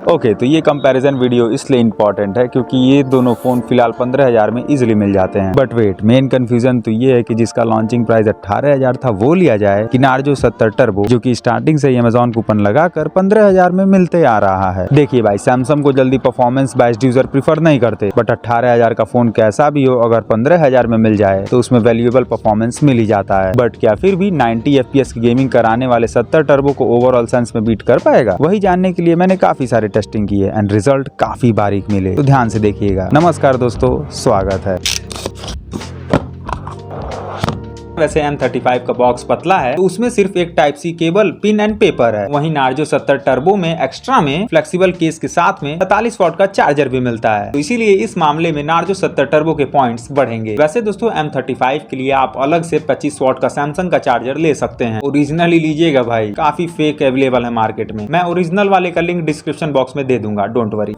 Okay, तो ये comparison video इसलिए इम्पोर्टेंट है क्योंकि ये दोनों फोन फिलहाल 15,000 में इजीली मिल जाते हैं। बट वेट, मेन कंफ्यूजन तो ये है कि जिसका लॉन्चिंग प्राइस 18,000 था वो लिया जाए कि नार्जो 70 टर्बो, जो कि स्टार्टिंग से ही अमेजॉन कूपन लगाकर 15,000 में मिलते आ रहा है। देखिए भाई, सैमसंग को जल्दी परफॉर्मेंस बेस्ड यूजर प्रीफर नहीं करते, बट 18,000 का फोन कैसा भी हो, अगर 15,000 में मिल जाए तो उसमें वैल्यूएबल परफॉर्मेंस मिल ही जाता है। बट क्या फिर भी 90 FPS की गेमिंग कराने वाले 70 टर्बो को ओवरऑल सेंस में बीट कर पाएगा? वही जानने के लिए मैंने काफी सारे टेस्टिंग किए एंड रिजल्ट काफी बारीक मिले, तो ध्यान से देखिएगा। नमस्कार दोस्तों, स्वागत है। वैसे M35 का बॉक्स पतला है तो उसमें सिर्फ एक type C cable, pin and paper है। वहीं नार्जो 70 टर्बो में एक्स्ट्रा में फ्लेक्सिबल केस के साथ में 47 वॉट का चार्जर भी मिलता है, तो इसीलिए इस मामले में नार्जो 70 टर्बो के पॉइंट्स बढ़ेंगे। वैसे दोस्तों, M35 के लिए आप अलग से 25 वॉट का सैमसंग का चार्जर ले सकते हैं। ओरिजिनल ही लीजिएगा भाई, काफी फेक अवेलेबल है मार्केट में। मैं ओरिजिनल वाले का लिंक डिस्क्रिप्शन बॉक्स में दे दूंगा, डोंट वरी।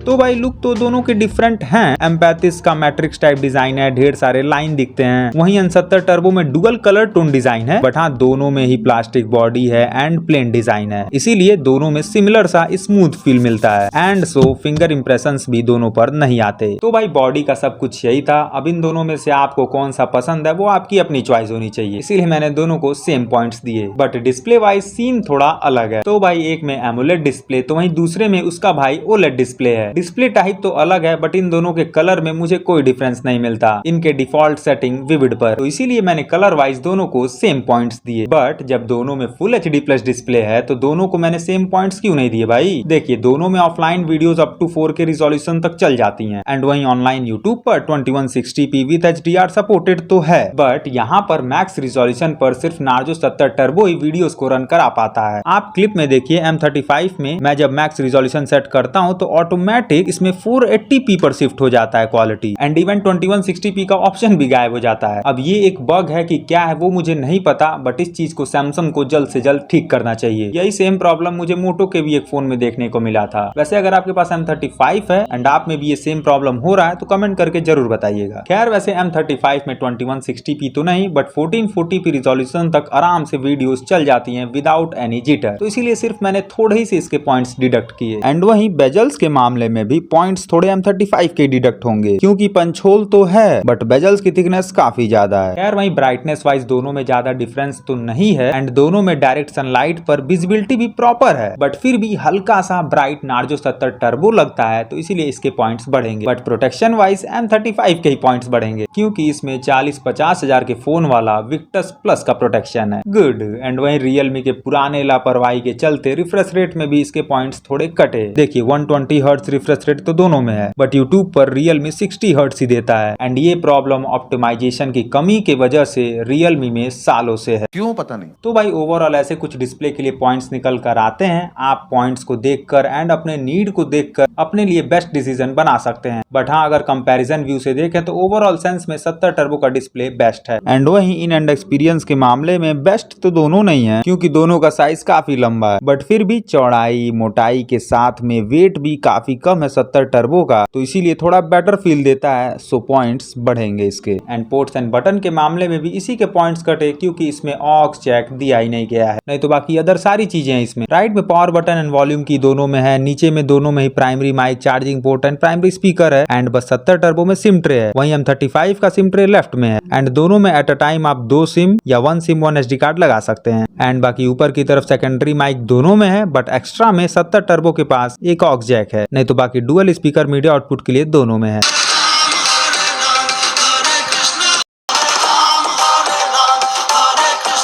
तो भाई लुक तो दोनों के डिफरेंट हैं। M35 का मैट्रिक्स टाइप डिजाइन है, ढेर सारे लाइन दिखते हैं। वहीं N70 टर्बो में डुअल कलर टोन डिजाइन है, बट हाँ दोनों में ही प्लास्टिक बॉडी है एंड प्लेन डिजाइन है, इसीलिए दोनों में सिमिलर सा स्मूथ फील मिलता है एंड सो फिंगर इंप्रेशंस भी दोनों पर नहीं आते। तो भाई बॉडी का सब कुछ यही था। अब इन दोनों में से आपको कौन सा पसंद है वो आपकी अपनी चॉइस होनी चाहिए, इसीलिए मैंने दोनों को सेम पॉइंट्स दिए। बट डिस्प्ले वाइज सीन थोड़ा अलग है। तो भाई एक में एमोलेड डिस्प्ले तो वहीं दूसरे में उसका भाई ओलेड डिस्प्ले है। डिस्प्ले टाइप तो अलग है, बट इन दोनों के कलर में मुझे कोई डिफरेंस नहीं मिलता इनके डिफॉल्ट सेटिंग विविड पर, तो इसीलिए मैंने कलर वाइज दोनों को सेम पॉइंट्स दिए। बट जब दोनों में फुल HD प्लस डिस्प्ले है तो दोनों को मैंने सेम पॉइंट्स क्यों नहीं दिए भाई? देखिए, दोनों में offline videos up to 4K resolution तक चल जाती हैं एंड वहीं ऑनलाइन यूट्यूब पर 2160p विद HDR सपोर्टेड तो है, बट यहाँ पर मैक्स रिजोल्यूशन पर सिर्फ नार्जो 70 टर्बो ही वीडियोस को रन करा पाता है। आप क्लिप में देखिए, M35 में मैं जब मैक्स रिजोल्यूशन सेट करता हूँ तो ऑटोमेटिक इसमें 480p पर शिफ्ट हो जाता है क्वालिटी एंड इवन 2160p का ऑप्शन भी गायब हो जाता है। अब ये एक बग है कि क्या है वो मुझे नहीं पता, बट इस चीज को सैमसंग को जल्द से जल्द ठीक करना चाहिए। यही सेम प्रॉब्लम मुझे मोटो के भी एक फोन में देखने को मिला था। वैसे अगर आपके पास M35 है एंड आप में भी ये सेम प्रॉब्लम हो रहा है तो कमेंट करके जरूर बताइएगा। खैर वैसे M35 में 2160p तो नहीं, बट 1440p रिजोल्यूशन तक आराम से वीडियोस चल जाती हैं विदाउट एनी जिटर, तो इसीलिए सिर्फ मैंने थोड़े ही से इसके पॉइंट्स डिडक्ट किए। एंड वहीं बेजल्स के मामले में भी पॉइंट्स थोड़े M35 के डिडक्ट होंगे क्योंकि पंच होल तो है बट बेजल्स की थिकनेस काफी ज्यादा है। खैर वहीं ब्राइटनेस वाइज दोनों में ज्यादा डिफरेंस तो नहीं है एंड दोनों में डायरेक्ट सनलाइट पर विजिबिलिटी भी प्रॉपर है, बट फिर भी हल्का सा ब्राइट नार्जो 70 टर्बो लगता है, तो इसीलिए इसके पॉइंट्स बढ़ेंगे। बट प्रोटेक्शन वाइज M35 के ही पॉइंट्स बढ़ेंगे क्योंकि इसमें 40-50 हजार के फोन वाला विक्टस प्लस का प्रोटेक्शन है। गुड। एंड वहीं रियलमी के पुराने लापरवाही के चलते रिफ्रेश रेट में भी इसके पॉइंट्स थोड़े कटे। देखिए 120 हर्ट्ज रिफ्रेश रेट तो दोनों में है, बट यूट्यूब पर Realme 60 हर्ट्ज ही देता है एंड ये प्रॉब्लम ऑप्टिमाइजेशन की कमी के वजह से Realme में सालों से है, क्यों पता नहीं। तो भाई ओवरऑल ऐसे कुछ डिस्प्ले के लिए पॉइंट्स निकल कर आते हैं। आप पॉइंट्स को देखकर एंड अपने नीड को देखकर अपने लिए बेस्ट डिसीजन बना सकते हैं। बट हाँ, अगर कंपैरिजन व्यू से देखें तो ओवरऑल सेंस में 70 टर्बो का डिस्प्ले बेस्ट है। एंड वहीं इन एंड एक्सपीरियंस के मामले में बेस्ट तो दोनों नहीं है क्योंकि दोनों का साइज काफी लंबा है, बट फिर भी चौड़ाई मोटाई के साथ में वेट भी काफी कम है 70 टर्बो का, तो इसीलिए थोड़ा बेटर फील देता है, सो पॉइंट्स बढ़ेंगे इसके। एंड पोर्ट्स एंड बटन के मामले में भी इसी के पॉइंट्स कटे क्योंकि इसमें ऑक्स जैक दिया ही नहीं गया है, नहीं तो बाकी अदर सारी चीजें हैं इसमें। राइट में पावर बटन एंड वॉल्यूम की दोनों में है, नीचे में दोनों में ही primary mic, charging port and primary speaker है एंड बस 70 टर्बो में सिम ट्रे है। वहीं M35 का सिम ट्रे लेफ्ट में है एंड दोनों में एट अ टाइम आप 2 सिम या 1 सिम 1 SD कार्ड लगा सकते हैं। एंड बाकी ऊपर की तरफ सेकेंडरी माइक दोनों में है, बट एक्स्ट्रा में 70 टर्बो के पास एक ऑक्स जैक है, नहीं तो बाकी डुअल स्पीकर मीडिया आउटपुट के लिए दोनों में है।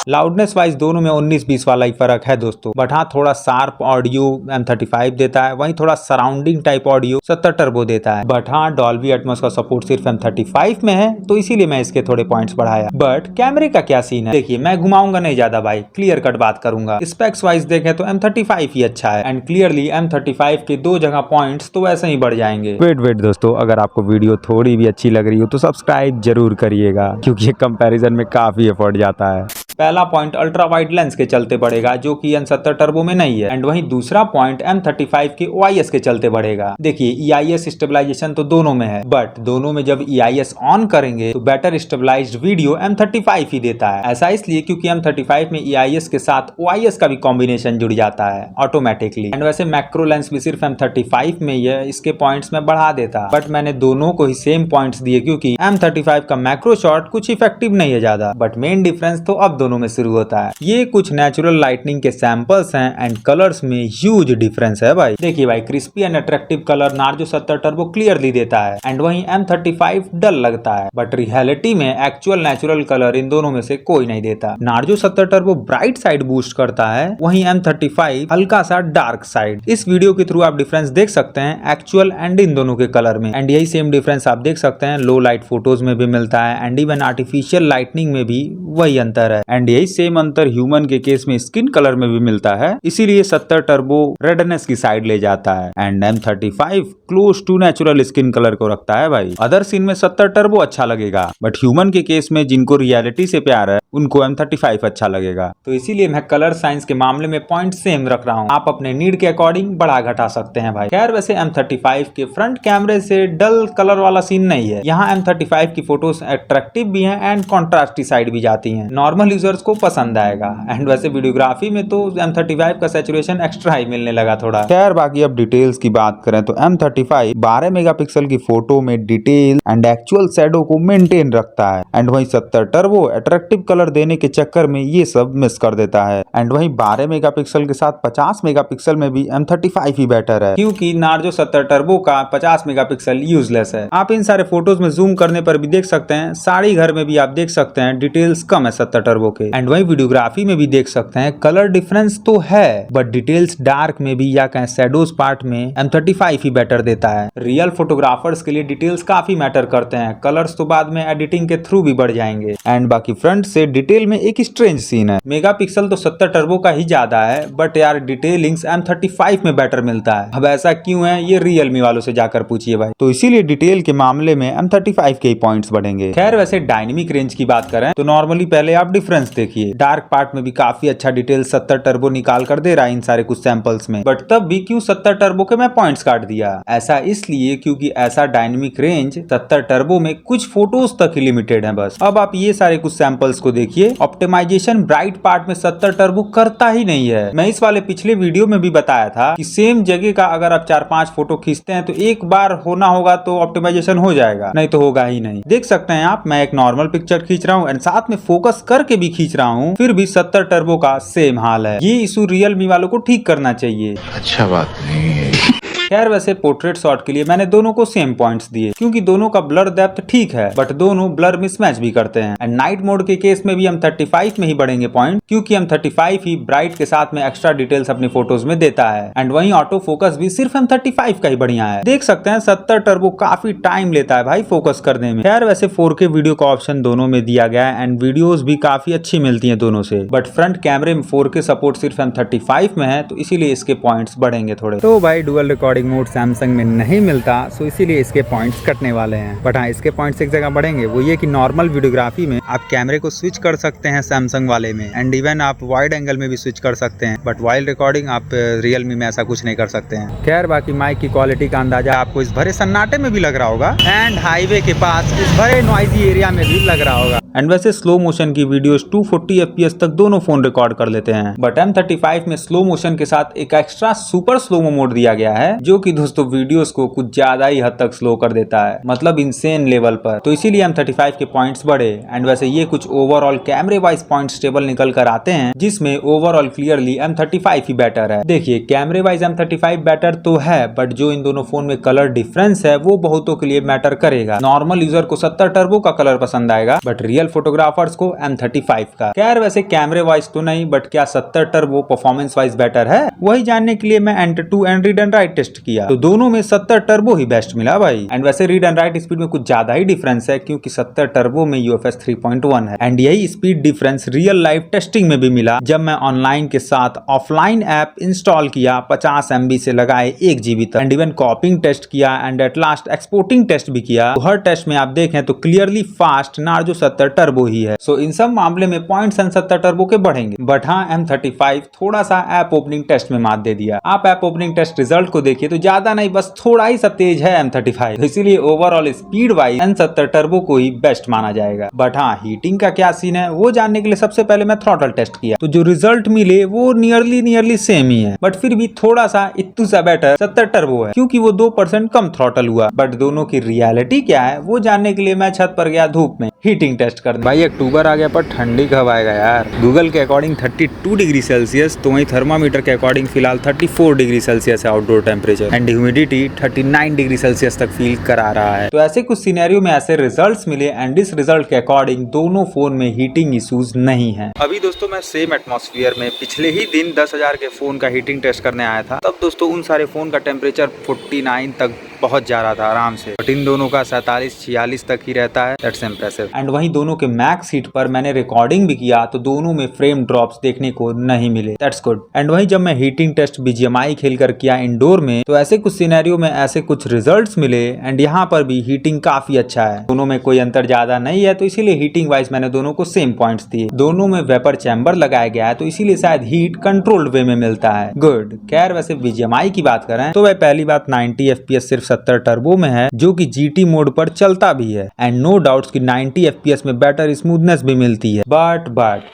लाउडनेस वाइज दोनों में 19-20 वाला ही फर्क है दोस्तों, बट हाँ थोड़ा शार्प ऑडियो M35 देता है, वहीं थोड़ा सराउंडिंग टाइप ऑडियो 70 टर्बो देता है। बट हाँ डॉल्बी एटमॉस का सपोर्ट सिर्फ M35 में है, तो इसीलिए मैं इसके थोड़े पॉइंट्स बढ़ाया। बट कैमरे का क्या सीन है? देखिए मैं घुमाऊंगा नहीं ज्यादा भाई, क्लियर कट बात करूंगा। स्पेक्स वाइज देखें तो M35 ही अच्छा है एंड क्लियरली M35 के 2 जगह पॉइंट्स तो वैसे ही बढ़ जाएंगे। वेट दोस्तों, अगर आपको वीडियो थोड़ी भी अच्छी लग रही हो तो सब्सक्राइब जरूर करिएगा क्योंकि कंपैरिजन में काफी एफर्ट जाता है। पहला पॉइंट अल्ट्रा वाइड लेंस के चलते बढ़ेगा जो कि M70 टर्बो में नहीं है, एंड वहीं दूसरा पॉइंट M35 के OIS के चलते बढ़ेगा। देखिए EIS स्टेबलाइजेशन तो दोनों में है, बट दोनों में जब EIS ऑन करेंगे तो बेटर स्टेबलाइज्ड वीडियो M35 ही देता है। ऐसा इसलिए क्योंकि M35 में EIS के साथ OIS का भी कॉम्बिनेशन जुड़ जाता है ऑटोमेटिकली। एंड वैसे मैक्रो लेंस भी सिर्फ M35 में ही है, इसके पॉइंट्स में बढ़ा देता, बट मैंने दोनों को ही सेम पॉइंट्स दिए क्योंकि M35 का मैक्रो शॉट कुछ इफेक्टिव नहीं है ज्यादा, बट मेन डिफरेंस तो अब दोनों में शुरू होता है। ये कुछ नेचुरल लाइटनिंग के सैंपल्स हैं एंड कलर्स में ह्यूज डिफरेंस है भाई। देखिए भाई, crispy and attractive colour Narzo 70 turbo clearly देता है, एंड वहीं M35 डल लगता है, बट रियलिटी में एक्चुअल नेचुरल कलर इन दोनों में से कोई नहीं देता। Narzo 70 turbo bright side boost करता है, वहीं M35 हल्का सा डार्क साइड। इस वीडियो के थ्रू आप डिफरेंस देख सकते हैं एक्चुअल एंड इन दोनों के कलर में, एंड यही सेम डिफरेंस आप देख सकते हैं लो लाइट फोटोज में भी मिलता है, एंड इवन आर्टिफिशियल लाइटनिंग में भी वही अंतर है, एंड यही सेम अंतर ह्यूमन के केस में स्किन कलर में भी मिलता है, इसीलिए 70 टर्बो रेडनेस की साइड ले जाता है, and M35 close to natural skin colour को रखता है भाई। अदर सीन में 70 टर्बो अच्छा लगेगा, बट ह्यूमन के केस में जिनको रियलिटी से प्यार है उनको M35 अच्छा लगेगा। तो इसीलिए मैं कलर साइंस के मामले में पॉइंट सेम रख रहा हूँ, आप अपने नीड के अकॉर्डिंग बढ़ा घटा सकते हैं भाई। खैर वैसे M35 के फ्रंट कैमरे से डल कलर वाला सीन नहीं है, यहाँ M35 की फोटोज अट्रैक्टिव भी हैं एंड कॉन्ट्रास्टी साइड भी जाती हैं, नॉर्मल यूजर्स को पसंद आएगा। एंड वैसे वीडियोग्राफी में तो M35 का सैचुरेशन एक्स्ट्रा हाई मिलने लगा थोड़ा। खैर बाकी अब डिटेल्स की बात करें तो M35 12 मेगापिक्सल की फोटो में डिटेल एंड एक्चुअल शैडो को मेंटेन रखता है, एंड वहीं 70 टर्बो अट्रैक्टिव कलर देने के चक्कर में ये सब मिस कर देता है, एंड वहीं 12 मेगापिक्सल के साथ 50 मेगापिक्सल में भी M35 ही बेटर है, क्योंकि नार्जो 70 टर्बो का 50 मेगापिक्सल यूजलेस है। आप इन सारे फोटोज में जूम करने पर भी देख सकते हैं, साड़ी घर में भी आप देख सकते हैं डिटेल्स कम है 70 टर्बो के, एंड वहीं वीडियोग्राफी में भी देख सकते हैं कलर डिफरेंस तो है, बट डिटेल्स डार्क में भी या कहें शैडोज पार्ट में M35 ही बेटर देता है। रियल फोटोग्राफर्स के लिए डिटेल्स काफी मैटर करते हैं, कलर्स तो बाद में एडिटिंग के थ्रू भी बढ़ जाएंगे। एंड बाकी फ्रंट से डिटेल में एक स्ट्रेंज सीन है, मेगापिक्सल तो 70 टर्बो का ही ज्यादा है, बट यार डिटेलिंग्स M35 में बेटर मिलता है। अब ऐसा क्यों है ये रियलमी वालों से जाकर पूछिए भाई, तो इसीलिए डिटेल के मामले में M35 के ही पॉइंट्स बढ़ेंगे। खैर वैसे डायनेमिक रेंज की बात करें तो नॉर्मली पहले आप डिफरेंस देखिए, डार्क पार्ट में भी काफी अच्छा डिटेल 70 टर्बो निकाल कर दे रहा है इन सारे कुछ सैंपल्स में, बट तब भी क्यों 70 टर्बो के मैं पॉइंट्स काट दिया? ऐसा इसलिए क्योंकि ऐसा डायनेमिक रेंज 70 टर्बो में कुछ फोटोज तक ही लिमिटेड है बस। अब आप ये सारे कुछ सैंपल्स को देखिए, ऑप्टिमाइजेशन ब्राइट पार्ट में 70 टर्बो करता ही नहीं है। मैं इस वाले पिछले वीडियो में भी बताया था कि सेम जगह का अगर आप 4-5 फोटो खींचते हैं तो एक बार होना होगा तो ऑप्टिमाइजेशन हो जाएगा, नहीं तो होगा ही नहीं। देख सकते हैं आप, मैं एक नॉर्मल पिक्चर खींच रहा हूँ एंड साथ में फोकस करके भी खींच रहा हूँ, फिर भी 70 टर्बो का सेम हाल है। ये इशू रियलमी वालों को ठीक करना चाहिए। अच्छा बात नहीं है। खैर वैसे पोर्ट्रेट शॉट के लिए मैंने दोनों को सेम पॉइंट्स दिए, क्योंकि दोनों का ब्लर डेप्थ ठीक है, बट दोनों ब्लर मिसमैच भी करते हैं। एंड नाइट मोड के केस में भी M35 में ही बढ़ेंगे पॉइंट, क्योंकि M35 ही ब्राइट के साथ में एक्स्ट्रा डिटेल्स अपनी फोटोज में देता है, एंड वहीं ऑटो फोकस भी सिर्फ M35 का ही बढ़िया है। देख सकते हैं 70 टर्बो काफी टाइम लेता है भाई फोकस करने में। खैर वैसे 4K वीडियो का ऑप्शन दोनों में दिया गया है एंड वीडियोस भी काफी अच्छी मिलती हैं दोनों से, बट फ्रंट कैमरे में 4K सपोर्ट सिर्फ M35 में है, तो इसीलिए इसके पॉइंट्स बढ़ेंगे थोड़े। तो भाई डुअल रिकॉर्डिंग मोड सैमसंग में नहीं मिलता, सो इसीलिए इसके पॉइंट्स कटने वाले हैं। बट हाँ, इसके पॉइंट्स एक जगह बढ़ेंगे, वो ये कि नॉर्मल वीडियोग्राफी में आप कैमरे को स्विच कर सकते हैं सैमसंग वाले में, एंड इवन आप वाइड एंगल में भी स्विच कर सकते हैं, बट वाइल रिकॉर्डिंग आप रियलमी में ऐसा कुछ नहीं कर सकते हैं। खैर बाकी माइक की क्वालिटी का अंदाजा आपको इस भरे सन्नाटे में भी लग रहा होगा, एंड हाईवे के पास इस भरे नॉइजी एरिया में भी लग रहा होगा। एंड वैसे स्लो मोशन की वीडियोस 240 FPS तक दोनों फोन रिकॉर्ड कर लेते हैं, बट M35 में स्लो मोशन के साथ एक एक्स्ट्रा सुपर स्लोमो मोड दिया गया है, जो कि दोस्तों वीडियोस को कुछ ज्यादा ही हद तक स्लो कर देता है, मतलब इंसेन लेवल पर। तो इसीलिए M35 के पॉइंट्स बढ़े। एंड वैसे ये कुछ ओवरऑल कैमरे वाइज पॉइंट्स टेबल निकल कर आते हैं, जिसमें ओवरऑल क्लियरली M35 ही बेटर है। देखिए कैमरे वाइज M35 बेटर तो है, बट जो इन दोनों फोन में कलर डिफरेंस है वो बहुतों के लिए मैटर करेगा। नॉर्मल यूजर को 70 टर्बो का कलर पसंद आएगा, बट रियल फोटोग्राफर्स को M35 का। खैर वैसे कैमरे वाइज तो नहीं, बट क्या 70 टर्बो परफॉर्मेंस वाइज बेटर है, वही जानने के लिए मैं Enter 2 and read and write test test किया तो दोनों में 70 टर्बो ही बेस्ट मिला भाई। एंड वैसे रीड एंड राइट स्पीड में कुछ ज्यादा ही डिफरेंस है क्योंकि 70 टर्बो में UFS 3.1 है एंड यही speed difference real life testing में भी मिला जब मैं ऑनलाइन के साथ ऑफलाइन ऐप इंस्टॉल किया 50 MB से लगाए 1 GB तक एंड इवन कॉपिंग टेस्ट किया and at last exporting test भी किया। तो हर टेस्ट में आप देखें तो क्लियरली फास्ट नार्जो 70 टर्बो ही है। सो इन सब मामले में पॉइंट्स 70 टर्बो के बढ़ेंगे। बट हाँ M35 थोड़ा सा ऐप ओपनिंग टेस्ट में मात दे दिया। आप ऐप ओपनिंग टेस्ट रिजल्ट को देखिए तो ज्यादा नहीं बस थोड़ा ही सा तेज है M35, इसीलिए overall speed wise M70 turbo को ही बेस्ट माना जाएगा। बट हाँ हीटिंग का क्या सीन है वो जानने के लिए सबसे पहले मैं थ्रॉटल टेस्ट किया तो जो रिजल्ट मिले वो नियरली सेम ही है बट फिर भी थोड़ा सा इत्तू सा बेटर 70 टर्बो है क्योंकि वो 2% कम थ्रॉटल हुआ। बट दोनों की रियलिटी क्या है वो जानने के लिए मैं छत पर गया धूप में हीटिंग टेस्ट करने। भाई अक्टूबर आ गया पर ठंडी कब आएगा यार। गूगल के अकॉर्डिंग 32 डिग्री सेल्सियस तो वहीं थर्मामीटर के अकॉर्डिंग फिलहाल 34 डिग्री सेल्सियस है outdoor temperature and humidity 39 degree Celsius तक फील करा रहा है। तो ऐसे कुछ सिनेरियो में ऐसे रिजल्ट्स मिले एंड इस रिजल्ट के अकॉर्डिंग दोनों फोन में हीटिंग इश्यूज नहीं है। अभी दोस्तों मैं सेम एटमॉस्फेयर में पिछले ही दिन 10,000 के फोन का हीटिंग टेस्ट करने आया था। तब दोस्तों उन सारे फोन का टेम्परेचर 49 तक पहुंच जा रहा था आराम से बट इन दोनों का 47-46 तक ही रहता है। That's impressive. एंड वहीं दोनों के मैक्स हीट पर मैंने रिकॉर्डिंग भी किया तो दोनों में फ्रेम ड्रॉप्स देखने को नहीं मिले। That's good. एंड वहीं जब मैं हीटिंग टेस्ट BGMI खेल कर किया इंडोर में तो ऐसे कुछ सिनेरियो में ऐसे कुछ रिजल्ट्स मिले एंड यहाँ पर भी हीटिंग काफी अच्छा है। दोनों में कोई अंतर ज्यादा नहीं है तो इसीलिए हीटिंग वाइज मैंने दोनों को सेम पॉइंट्स दिए। दोनों में वेपर चैम्बर लगाया गया है तो इसीलिए शायद हीट कंट्रोल्ड वे में मिलता है। गुड। खैर वैसे BGMI की बात करें तो वह पहली बात 90 FPS सिर्फ 70 टर्बो में है जो कि GT मोड पर चलता भी है एंड नो डाउट्स कि 90 FPS में बेटर स्मूथनेस भी मिलती है। बट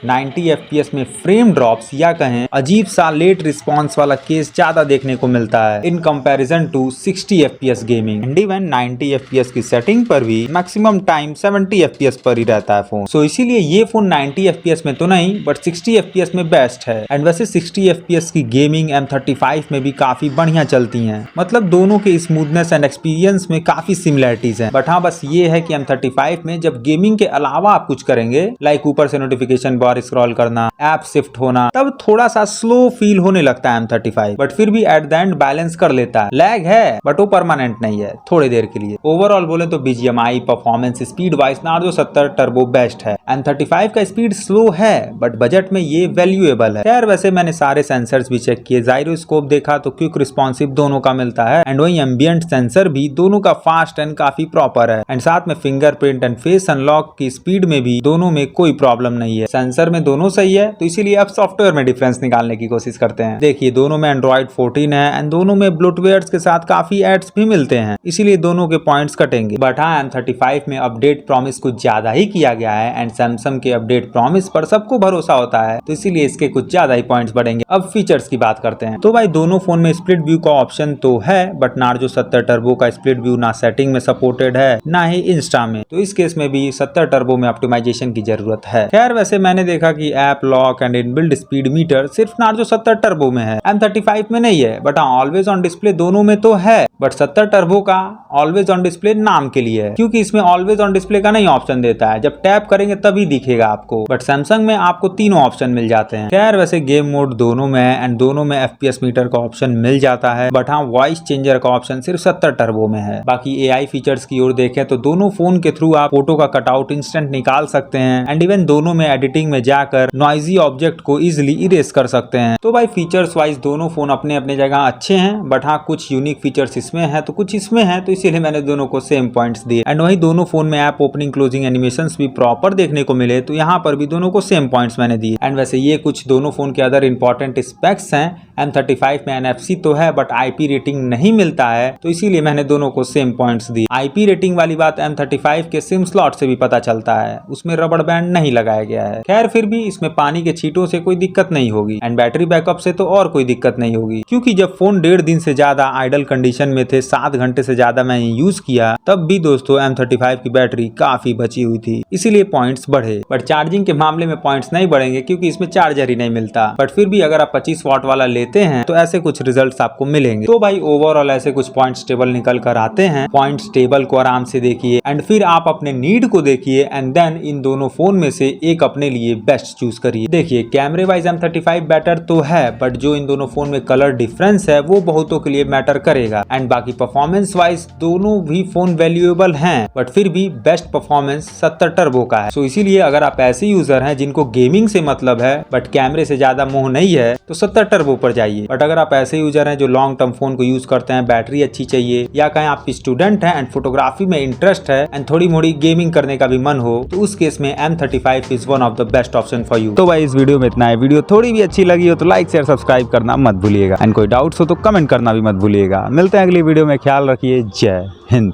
90 FPS में फ्रेम ड्रॉप्स या कहें अजीब सा लेट रिस्पॉन्स वाला केस ज्यादा देखने को मिलता है in comparison to 60 FPS gaming and even 90 FPS की सेटिंग पर भी मैक्सिमम टाइम 70 FPS पर ही रहता है फोन। सो इसीलिए ये फोन 90 FPS में तो नहीं बट 60 FPS में बेस्ट है। एंड वैसे 60 FPS की गेमिंग M35 में भी काफी बढ़िया चलती है। मतलब दोनों के स्मूथनेस एंड एक्सपीरियंस में काफी सिमिलरिटीज हैं। बट हाँ बस ये है कि M35 में जब गेमिंग के अलावा आप कुछ करेंगे लाइक ऊपर से नोटिफिकेशन बार स्क्रॉल करना, ऐप शिफ्ट होना, तब थोड़ा सा स्लो फील होने लगता है M35 बट फिर भी एट द एंड बैलेंस कर लेता है। लैग है बट वो परमानेंट नहीं है, थोड़ी देर के लिए। ओवरऑल बोले तो BGMI performance speed wise Narzo 70 turbo best है। M35 का स्पीड स्लो है बट बजट में ये वैल्यूएबल है। खैर वैसे मैंने सारे सेंसर्स भी चेक किए, जायरोस्कोप देखा तो क्विक रिस्पॉन्सिव दोनों का मिलता है एंड वही एम्बियंट सेंसर भी दोनों का फास्ट एंड काफी प्रॉपर है एंड साथ में फिंगरप्रिंट एंड फेस अनलॉक की स्पीड में भी दोनों में कोई प्रॉब्लम नहीं है। सेंसर में दोनों सही है तो इसीलिए अब सॉफ्टवेयर में डिफरेंस निकालने की कोशिश करते हैं। देखिए दोनों में Android 14 है एंड दोनों में ब्लूटवेयर्स के साथ काफी एड्स भी मिलते हैं इसीलिए दोनों के पॉइंट्स कटेंगे। बट हाँ M35 में अपडेट प्रॉमिस कुछ ज्यादा ही किया गया है एंड सैमसंग के अपडेट प्रॉमिस पर सबको भरोसा होता है तो इसीलिए इसके कुछ ज्यादा ही पॉइंट्स बढ़ेंगे। अब फीचर्स की बात करते हैं तो भाई दोनों फोन में स्प्लिट व्यू का ऑप्शन तो है बट नार्जो 70 टर्बो का स्प्लिट व्यू ना सेटिंग में सपोर्टेड है ना ही इंस्टा में, तो इस केस में भी 70 टर्बो में ऑप्टिमाइजेशन की जरूरत है। खैर वैसे मैंने देखा कि app lock and inbuilt speed metre सिर्फ नार्जो 70 टर्बो में है, M35 में नहीं है। बट हाँ ऑलवेज ऑन डिस्प्ले दोनों में तो है बट 70 टर्बो का ऑलवेज ऑन डिस्प्ले नाम के लिए है क्योंकि इसमें ऑलवेज ऑन डिस्प्ले का नहीं ऑप्शन देता है, जब टैप करेंगे तभी दिखेगा आपको। बट सैमसंग में आपको तीनों ऑप्शन मिल जाते हैं। खैर वैसे गेम मोड दोनों में है एंड दोनों में FPS मीटर का ऑप्शन मिल जाता है बट हाँ वॉइस चेंजर का ऑप्शन सिर्फ 70 टर्बो में है। बाकी AI फीचर्स की ओर देखें तो दोनों फोन के थ्रू आप फोटो का कटआउट इंस्टेंट निकाल सकते हैं एंड इवन दोनों में एडिटिंग में जाकर नॉइजी ऑब्जेक्ट को इजिली इरेज कर सकते हैं। तो भाई फीचर्स वाइज दोनों फोन अपने अपने जगह अच्छे हैं बट हाँ कुछ यूनिक फीचर्स इसमें है तो कुछ इसमें है तो इसीलिए मैंने दोनों को सेम पॉइंट्स दिए। एंड वही दोनों फोन में ऐप ओपनिंग क्लोजिंग एनिमेशंस भी प्रॉपर देखने को मिले तो यहाँ पर भी दोनों को सेम पॉइंट्स मैंने दिए। एंड वैसे ये कुछ दोनों फोन के अदर इंपॉर्टेंट स्पेक्स हैं। M35 में NFC तो है बट IP रेटिंग नहीं मिलता है तो इसीलिए मैंने दोनों को सेम पॉइंट्स दिए। IP रेटिंग वाली बात M35 के सिम स्लॉट से भी पता चलता है, उसमें रबड़ बैंड नहीं लगाया गया है। खैर फिर भी इसमें पानी के छींटों से कोई दिक्कत नहीं होगी एंड बैटरी बैकअप से तो और कोई दिक्कत नहीं होगी क्योंकि जब फोन 1.5 दिन से ज्यादा आइडल कंडीशन में थे, 7 घंटे से ज्यादा मैंने यूज किया, तब भी दोस्तों M35 की बैटरी काफी बची हुई थी इसीलिए पॉइंट्स बढ़े। बट चार्जिंग के मामले में पॉइंट्स नहीं बढ़ेंगे क्योंकि इसमें चार्जर ही नहीं मिलता। बट फिर भी अगर आप 25 वाट वाला लेते हैं तो ऐसे कुछ रिजल्ट्स आपको मिलेंगे। तो भाई ओवरऑल ऐसे कुछ पॉइंट्स टेबल निकल कर आते हैं। पॉइंट्स टेबल को आराम से देखिए एंड फिर आप अपने नीड को देखिए एंड देन इन दोनों फोन में से एक अपने लिए बेस्ट चूज करिए। देखिए कैमरे वाइज M35 बेटर तो है, बट जो इन दोनों फोन में कलर डिफरेंस है वो बहुतों के लिए मैटर करेगा। एंड बाकी परफॉर्मेंस वाइज दोनों भी फोन वैल्यूएबल हैं, बट फिर भी बेस्ट परफॉर्मेंस 70 टर्बो का है। सो इसीलिए अगर आप ऐसे यूजर हैं जिनको गेमिंग से मतलब है बट कैमरे से ज्यादा मोह नहीं है तो 70 टर्बो पर जाइए। बट अगर आप ऐसे यूजर हैं जो लॉन्ग टर्म फोन को यूज करते हैं, बैटरी अच्छी चाहिए, या कहें आप स्टूडेंट हैं एंड फोटोग्राफी में इंटरेस्ट है एंड थोड़ी मोड़ी गेमिंग करने का भी मन हो, तो उस केस में M35 is one of the best option for you. तो भाई इस वीडियो में इतना है। वीडियो थोड़ी भी अच्छी लगी हो तो लाइक शेयर सब्सक्राइब करना मत भूलिएगा एंड कोई डाउट्स हो तो कमेंट करना भी मत भूलिएगा। मिलते हैं अगली वीडियो में, ख्याल रखिए। जय हिंद।